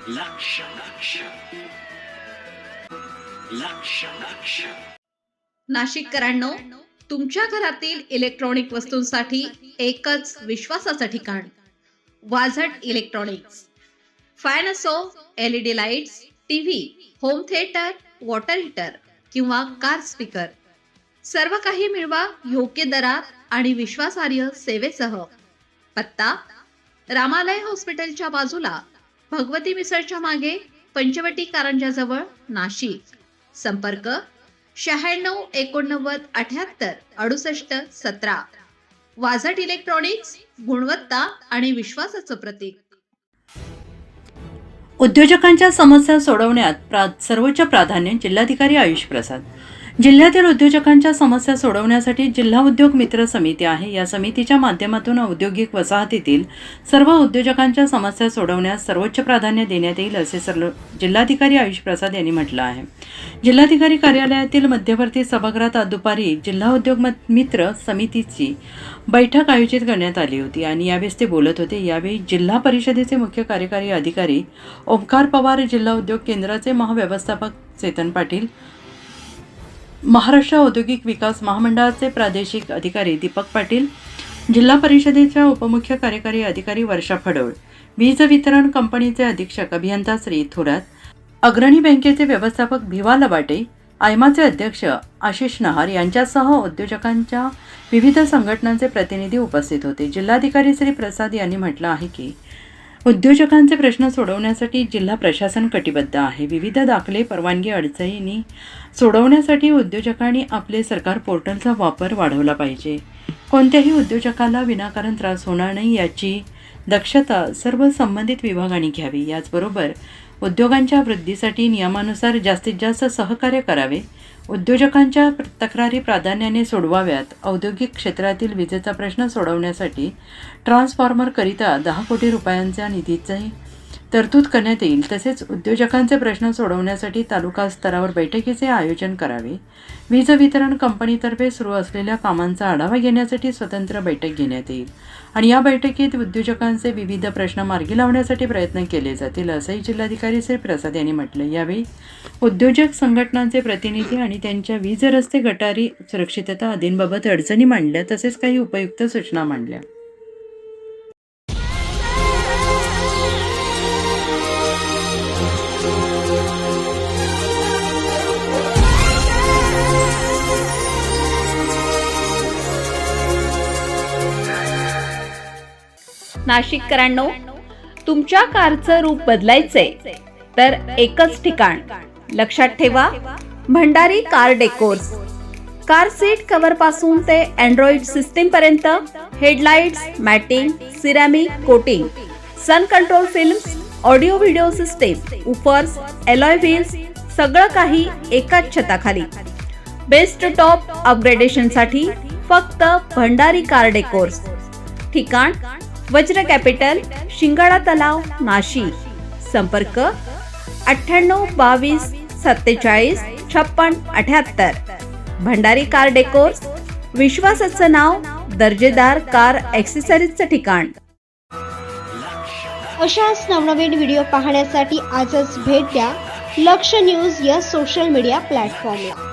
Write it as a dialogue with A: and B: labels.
A: लक्ष लक्ष लक्ष लक्ष
B: नाशिककरांनो, तुमच्या घरातील इलेक्ट्रॉनिक वस्तूंसाठी एकच विश्वासाचं ठिकाण वाझट इलेक्ट्रॉनिक्स. फॅन असो, LED lights, TV, home theatre, water heater किंवा कार स्पीकर, सर्व काही मिळवा योग्य दरात आणि विश्वासार्ह सेवेसह. पत्ता: रामालय हॉस्पिटलच्या बाजूला, भगवती मिसळच्या मागे, पंचवटी कारंजाजवळ, नाशिक. संपर्क: 96 89 78 68 17. वाझट इलेक्ट्रॉनिक्स, गुणवत्ता आणि विश्वासाचं प्रतीक.
C: उद्योजकांच्या समस्या सोडवण्यात सर्वोच्च प्राधान्य. जिल्हाधिकारी आयुष प्रसाद. जिल्ह्यातील उद्योजकांच्या समस्या सोडवण्यासाठी जिल्हा उद्योग मित्र समिती आहे. या समितीच्या माध्यमातून औद्योगिक वसाहतीतील सर्व उद्योजकांच्या समस्या सोडवण्यास सर्वोच्च प्राधान्य देण्यात येईल, असे जिल्हाधिकारी आयुष प्रसाद यांनी म्हटलं आहे. जिल्हाधिकारी कार्यालयातील मध्यवर्ती सभागृहात आज दुपारी जिल्हा उद्योग मित्र समितीची बैठक आयोजित करण्यात आली होती आणि यावेळी ते बोलत होते. यावेळी जिल्हा परिषदेचे मुख्य कार्यकारी अधिकारी ओमकार पवार, जिल्हा उद्योग केंद्राचे महाव्यवस्थापक चेतन पाटील, महाराष्ट्र औद्योगिक विकास महामंडळाचे प्रादेशिक अधिकारी दीपक पाटील, जिल्हा परिषदेच्या उपमुख्य कार्यकारी अधिकारी वर्षा फडोळ, वीज वितरण कंपनीचे अधीक्षक अभियंता श्री थोरात, अग्रणी बँकेचे व्यवस्थापक भिवा लबाटे, आयमाचे अध्यक्ष आशिष नहार यांच्यासह उद्योजकांच्या विविध संघटनांचे प्रतिनिधी उपस्थित होते. जिल्हाधिकारी श्री प्रसाद यांनी म्हटलं आहे की उद्योजकांचे प्रश्न सोडवण्यासाठी जिल्हा प्रशासन कटिबद्ध आहे. विविध दाखले, परवानगी, अडचणी सोडवण्यासाठी उद्योजकांनी आपले सरकार पोर्टलचा वापर वाढवला पाहिजे. कोणत्याही उद्योजकाला विनाकारण त्रास होणार नाही याची दक्षता सर्व संबंधित विभागांनी घ्यावी. याचबरोबर उद्योगांच्या वृद्धीसाठी नियमानुसार जास्तीत जास्त सहकार्य करावे. उद्योजकांच्या तक्रारी प्राधान्याने सोडवाव्यात. औद्योगिक क्षेत्रातील विजेचा प्रश्न सोडवण्यासाठी ट्रान्सफॉर्मरकरिता 10 कोटी रुपयांच्या निधीची तरतूद करण्यात येईल. तसेच उद्योजकांचे प्रश्न सोडवण्यासाठी तालुका स्तरावर बैठकीचे आयोजन करावे. वीज वितरण कंपनीतर्फे सुरू असलेल्या कामांचा आढावा घेण्यासाठी स्वतंत्र बैठक घेण्यात येईल आणि या बैठकीत उद्योजकांचे विविध प्रश्न मार्गी लावण्यासाठी प्रयत्न केले जातील, असंही जिल्हाधिकारी श्री प्रसाद यांनी म्हटलं. यावेळी उद्योजक संघटनांचे प्रतिनिधी आणि त्यांच्या वीज, रस्ते, गटारी, सुरक्षितता आदींबाबत अडचणी मांडल्या, तसेच काही उपयुक्त सूचना मांडल्या.
B: नाशिककरांनो, तुमच्या कारचं रूप बदलायचंय तर एकच ठिकाण. लक्षात ठेवा, Bhandari car decors. Car seat cover पासून ते अँड्रॉइड सिस्टीम पर्यंत, headlights, matting, ceramic coating, sun control films, audio video system, woofers, alloy wheels, सगळं काही एकाच छताखाली. बेस्ट टॉप अपग्रेडेशनसाठी फक्त भंडारी कार डेकोर्स. ठिकाण: वज्र कॅपिटल, शिंगाडा तलाव, नाशिक. संपर्क: 98 22 47 56 78. भंडारी कार डेकोर्स, विश्वासाचं नाव, दर्जेदार कार ॲक्सेसरीजचं ठिकाण.
D: अशाच नवनवीन व्हिडिओ पाहण्यासाठी आजच भेट द्या लक्ष न्यूज या सोशल मीडिया प्लॅटफॉर्मला.